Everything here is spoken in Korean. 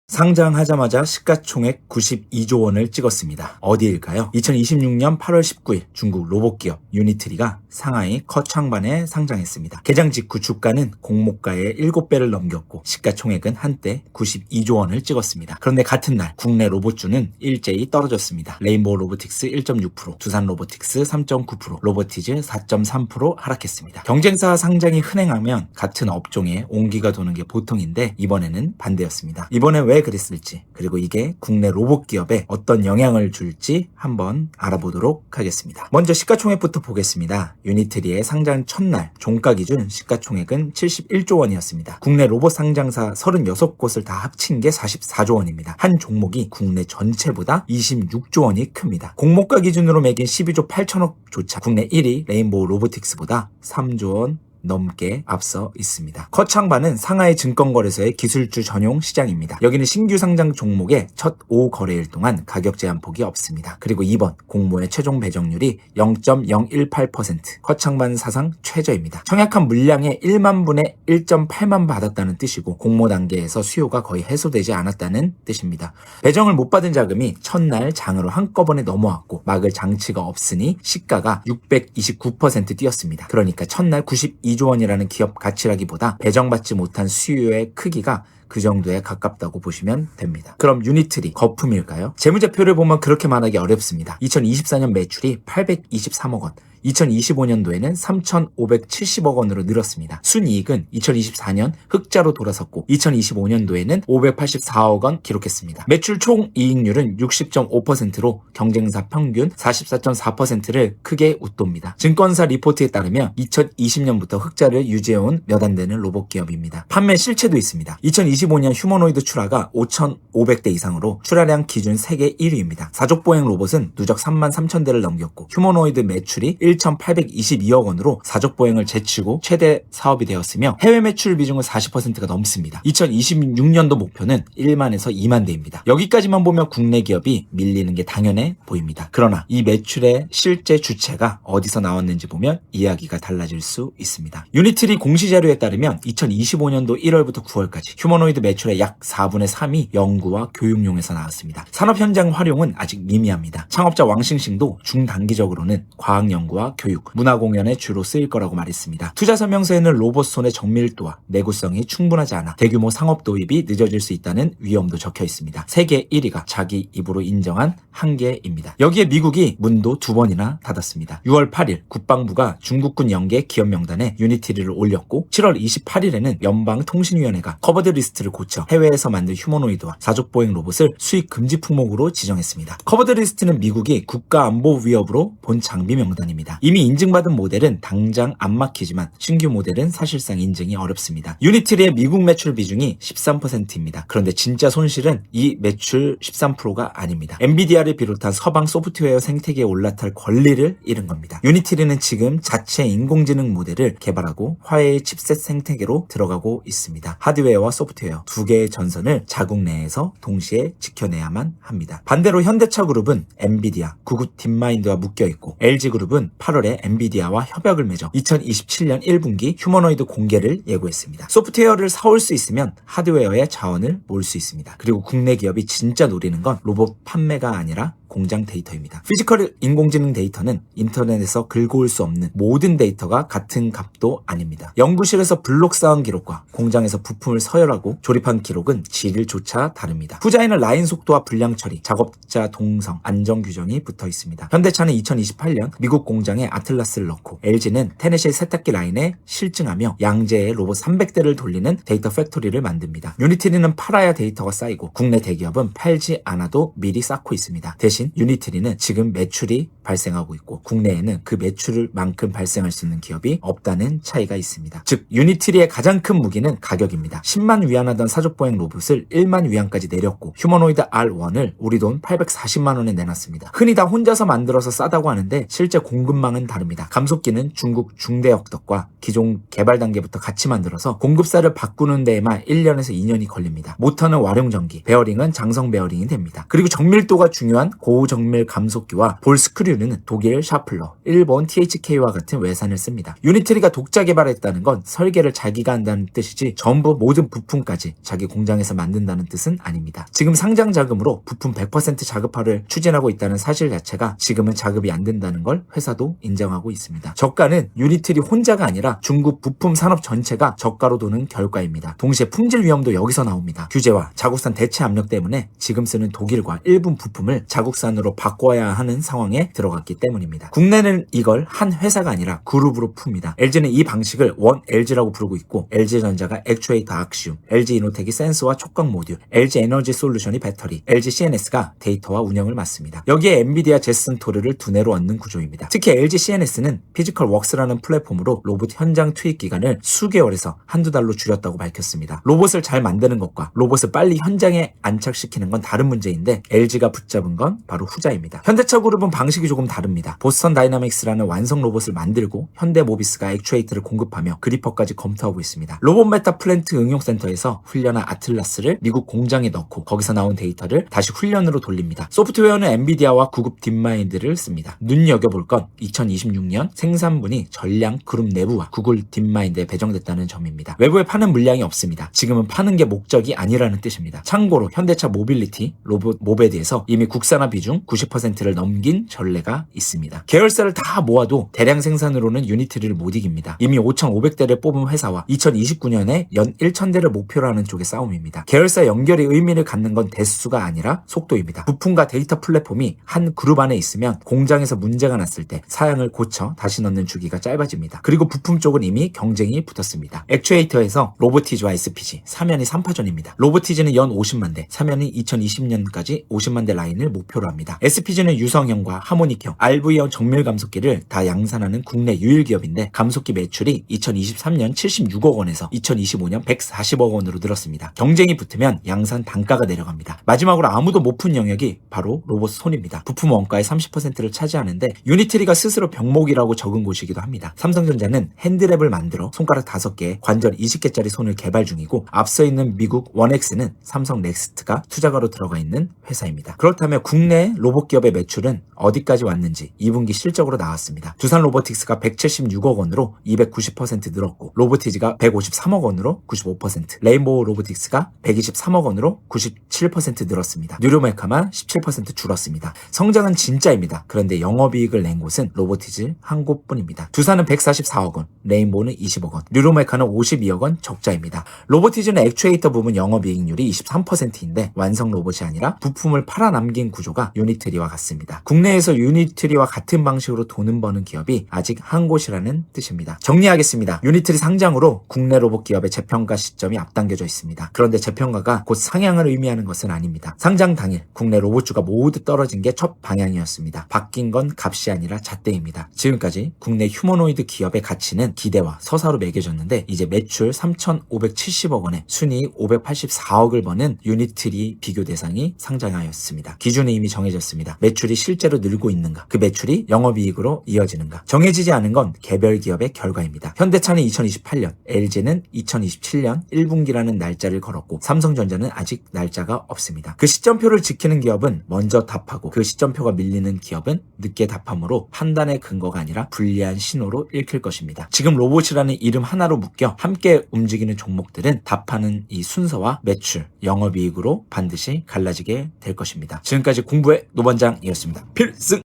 상장하자마자 시가총액 92조 원을 찍었습니다. 어디일까요? 2026년 8월 19일 중국 로봇기업 유니트리가 상하이 커창반에 상장했습니다. 개장 직후 주가는 공모가의 7배를 넘겼고 시가총액은 한때 92조 원을 찍었습니다. 그런데 같은 날 국내 로봇주는 일제히 떨어졌습니다. 레인보우 로보틱스 1.6%, 두산 로보틱스 3.9%, 로보티즈 4.3% 하락했습니다. 경쟁사 상장이 흔행하면 같은 업종에 온기가 도는 게 보통인데 이번에는 반대였습니다. 이번에 왜 그랬을지, 그리고 이게 국내 로봇 기업에 어떤 영향을 줄지 한번 알아보도록 하겠습니다. 먼저 시가총액부터 보겠습니다. 유니트리의 상장 첫날 종가 기준 시가총액은 71조 원이었습니다. 국내 로봇 상장사 36곳을 다 합친 게 44조 원입니다. 한 종목이 국내 전체보다 26조 원이 큽니다. 공모가 기준으로 매긴 12조 8천억조차 국내 1위 레인보우 로보틱스보다 3조 원 넘게 앞서 있습니다. 커창반은 상하이 증권거래소의 기술주 전용 시장입니다. 여기는 신규 상장 종목의 첫 5거래일 동안 가격 제한폭이 없습니다. 그리고 이번 공모의 최종 배정률이 0.018%, 커창반 사상 최저입니다. 청약한 물량의 1만 분의 1.8만 받았다는 뜻이고 공모 단계에서 수요가 거의 해소되지 않았다는 뜻입니다. 배정을 못 받은 자금이 첫날 장으로 한꺼번에 넘어왔고 막을 장치가 없으니 시가가 629% 뛰었습니다. 그러니까 첫날 2조 원이라는 기업 가치라기보다 배정받지 못한 수요의 크기가 그 정도에 가깝다고 보시면 됩니다. 그럼 유니트리 거품일까요? 재무제표를 보면 그렇게 말하기 어렵습니다. 2024년 매출이 823억 원, 2025년도에는 3,570억 원으로 늘었습니다. 순이익은 2024년 흑자로 돌아섰고 2025년도에는 584억 원 기록했습니다. 매출 총 이익률은 60.5%로 경쟁사 평균 44.4%를 크게 웃돕니다. 증권사 리포트에 따르면 2020년부터 흑자를 유지해온 몇 안 되는 로봇 기업입니다. 판매 실체도 있습니다. 2025년 휴머노이드 출하가 5,500대 이상으로 출하량 기준 세계 1위입니다. 사족보행 로봇은 누적 3만 3천 대를 넘겼고 휴머노이드 매출이 1,822억 원으로 사족보행을 제치고 최대 사업이 되었으며 해외 매출 비중은 40%가 넘습니다. 2026년도 목표는 1만에서 2만 대입니다. 여기까지만 보면 국내 기업이 밀리는 게 당연해 보입니다. 그러나 이 매출의 실제 주체가 어디서 나왔는지 보면 이야기가 달라질 수 있습니다. 유니트리 공시자료에 따르면 2025년도 1월부터 9월까지 휴머노이드 매출의 약 4분의 3이 연구와 교육용에서 나왔습니다. 산업 현장 활용은 아직 미미합니다. 창업자 왕싱싱도 중단기적으로는 과학 연구와 교육, 문화 공연에 주로 쓰일 거라고 말했습니다. 투자 설명서에는 로봇 손의 정밀도와 내구성이 충분하지 않아 대규모 상업 도입이 늦어질 수 있다는 위험도 적혀 있습니다. 세계 1위가 자기 입으로 인정한 한계입니다. 여기에 미국이 문도 2번이나 닫았습니다. 6월 8일 국방부가 중국군 연계 기업 명단에 유니트리를 올렸고 7월 28일에는 연방통신위원회가 커버드 리스트를 고쳐 해외에서 만든 휴머노이드와 사족보행 로봇을 수입 금지 품목으로 지정했습니다. 커버드 리스트는 미국이 국가안보 위협으로 본 장비 명단입니다. 이미 인증받은 모델은 당장 안 막히지만 신규 모델은 사실상 인증이 어렵습니다. 유니트리의 미국 매출 비중이 13%입니다. 그런데 진짜 손실은 이 매출 13%가 아닙니다. 엔비디아를 비롯한 서방 소프트웨어 생태계에 올라탈 권리를 잃은 겁니다. 유니트리는 지금 자체 인공지능 모델을 개발하고 화웨이 칩셋 생태계로 들어가고 있습니다. 하드웨어와 소프트웨어 두 개의 전선을 자국 내에서 동시에 지켜내야만 합니다. 반대로 현대차 그룹은 엔비디아, 구글 딥마인드와 묶여있고 LG그룹은 8월에 엔비디아와 협약을 맺어 2027년 1분기 휴머노이드 공개를 예고했습니다. 소프트웨어를 사올 수 있으면 하드웨어의 자원을 모을 수 있습니다. 그리고 국내 기업이 진짜 노리는 건 로봇 판매가 아니라 공장 데이터입니다. 피지컬 인공지능 데이터는 인터넷에서 긁어올 수 없는 모든 데이터가 같은 값도 아닙니다. 연구실에서 블록 쌓은 기록과 공장에서 부품을 서열하고 조립한 기록은 질조차 다릅니다. 후자에는 라인 속도와 불량 처리, 작업자 동성, 안전 규정이 붙어 있습니다. 현대차는 2028년 미국 공장에 아틀라스를 넣고 LG는 테네시 세탁기 라인에 실증하며 양재에 로봇 300대를 돌리는 데이터 팩토리를 만듭니다. 유니트리는 팔아야 데이터가 쌓이고 국내 대기업은 팔지 않아도 미리 쌓고 있습니다. 대신 유니트리는 지금 매출이 발생하고 있고 국내에는 그 매출만큼 발생할 수 있는 기업이 없다는 차이가 있습니다. 즉 유니트리의 가장 큰 무기는 가격입니다. 10만 위안하던 사족보행 로봇을 1만 위안까지 내렸고 휴머노이드 R1을 우리 돈 840만 원에 내놨습니다. 흔히 다 혼자서 만들어서 싸다고 하는데 실제 공급망은 다릅니다. 감속기는 중국 중대역덕과 기존 개발 단계부터 같이 만들어서 공급사를 바꾸는 데에만 1년에서 2년이 걸립니다. 모터는 와룡전기, 베어링은 장성 베어링이 됩니다. 그리고 정밀도가 중요한 고정밀 감속기와 볼 스크류는 독일 샤플러, 일본 THK와 같은 외산을 씁니다. 유니트리가 독자 개발했다는 건 설계를 자기가 한다는 뜻이지 전부 모든 부품까지 자기 공장에서 만든다는 뜻은 아닙니다. 지금 상장 자금으로 부품 100% 자급화를 추진하고 있다는 사실 자체가 지금은 자급이 안 된다는 걸 회사도 인정하고 있습니다. 저가는 유니트리 혼자가 아니라 중국 부품 산업 전체가 저가로 도는 결과입니다. 동시에 품질 위험도 여기서 나옵니다. 규제와 자국산 대체 압력 때문에 지금 쓰는 독일과 일본 부품을 자국산으로 바꿔야 하는 상황에 들어갔기 때문입니다. 국내는 이걸 한 회사가 아니라 그룹으로 풉니다. LG는 이 방식을 원 LG라고 부르고 있고 LG전자가 액추에이터 악시움, LG이노텍이 센서와 촉각 모듈, LG에너지 솔루션이 배터리, LG CNS가 데이터와 운영을 맡습니다. 여기에 엔비디아 제슨 토르를 두뇌로 얻는 구조입니다. 특히 LG CNS는 피지컬 웍스라는 플랫폼으로 로봇 현장 투입 기간을 수개월에서 한두 달로 줄였다고 밝혔습니다. 로봇을 잘 만드는 것과 로봇을 빨리 현장에 안착시키는 건 다른 문제인데 LG가 붙잡은 건 바로 후자입니다. 현대차 그룹은 방식이 조금 다릅니다. 보스턴 다이나믹스라는 완성 로봇을 만들고 현대모비스가 액추에이터를 공급하며 그리퍼까지 검토하고 있습니다. 로봇 메타 플랜트 응용센터에서 훈련한 아틀라스를 미국 공장에 넣고 거기서 나온 데이터를 다시 훈련으로 돌립니다. 소프트웨어는 엔비디아와 구급 딥마인드를 씁니다. 눈여겨볼 건 2026년 생산분이 전량 그룹 내부와 구글 딥마인드에 배정됐다는 점입니다. 외부에 파는 물량이 없습니다. 지금은 파는 게 목적이 아니라는 뜻입니다. 참고로 현대차 모빌리티 로봇 모베드에서 이미 국산화 비중 90%를 넘긴 전례가 있습니다. 계열사를 다 모아도 대량 생산으로는 유니트리를 못 이깁니다. 이미 5,500대를 뽑은 회사와 2029년에 연 1,000대를 목표로 하는 쪽의 싸움입니다. 계열사 연결이 의미를 갖는 건 대수가 아니라 속도입니다. 부품과 데이터 플랫폼이 한 그룹 안에 있으면 공장에서 문제가 났을 때 사양을 고쳐 다시 넣는 주기가 짧아집니다. 그리고 부품 쪽은 이미 경쟁이 붙었습니다. 액추에이터에서 로보티즈와 SPG, 사면이 3파전입니다. 로보티즈는 연 50만 대, 사면이 2020년까지 50만 대 라인을 목표로 합니다. SPG는 유성형과 하모닉형, RV형 정밀 감속기를 다 양산하는 국내 유일 기업인데 감속기 매출이 2023년 76억 원에서 2025년 140억 원으로 늘었습니다. 경쟁이 붙으면 양산 단가가 내려갑니다. 마지막으로 아무도 못 푼 영역이 바로 로봇 손입니다. 부품 원가의 30%를 차지하는데 유니트리가 스스로 병목이라고 적은 곳이기도 합니다. 삼성전자는 핸드랩을 만들어 손가락 5개, 관절 20개짜리 손을 개발 중이고 앞서 있는 미국 원엑스는 삼성 넥스트가 투자가로 들어가 있는 회사입니다. 그렇다면 국내 로봇 기업의 매출은 어디까지 왔는지 2분기 실적으로 나왔습니다. 두산 로보틱스가 176억 원으로 290% 늘었고 로보티즈가 153억 원으로 95%, 레인보우 로보틱스가 123억 원으로 97% 늘었습니다. 뉴로메카만 17% 줄었습니다. 성장은 진짜입니다. 그런데 영업이익을 낸 곳은 로보티즈 한 곳뿐입니다. 두산은 144억 원, 레인보우는 20억 원, 뉴로메카는 52억 원 적자입니다. 로보티즈는 액추에이터 부분 영업이익률이 23%인데 완성 로봇이 아니라 부품을 팔아남긴 구조가 유니트리와 같습니다. 국내에서 유니트리와 같은 방식으로 돈은 버는 기업이 아직 한 곳이라는 뜻입니다. 정리하겠습니다. 유니트리 상장으로 국내 로봇 기업의 재평가 시점이 앞당겨져 있습니다. 그런데 재평가가 곧 상향을 의미하는 것은 아닙니다. 상장 당일 국내 로봇주가 모두 떨어진 게 첫 방향이었습니다. 바뀐 건 값이 아니라 잣대입니다. 지금까지 국내 휴머노이드 기업의 가치는 기대와 서사로 매겨졌는데 이제 매출 3,570억 원에 순이익 584억을 버는 유니트리 비교 대상이 상장하였습니다. 기준이 이미 정해졌습니다. 매출이 실제로 늘고 있는가, 그 매출이 영업이익으로 이어지는가. 정해지지 않은 건 개별 기업의 결과입니다. 현대차는 2028년, LG는 2027년 1분기라는 날짜를 걸었고 삼성전자는 아직 날짜가 없습니다. 그 시점표를 지키는 기업은 먼저 답하고 그 시점표가 밀리는 기업은 늦게 답함으로 판단의 근거가 아니라 불리한 신호로 읽힐 것입니다. 지금 로봇이라는 이름 하나로 묶여 함께 움직이는 종목들은 답하는 이 순서와 매출, 영업이익으로 반드시 갈라지게 될 것입니다. 지금까지 공부의 노반장이었습니다. 필승!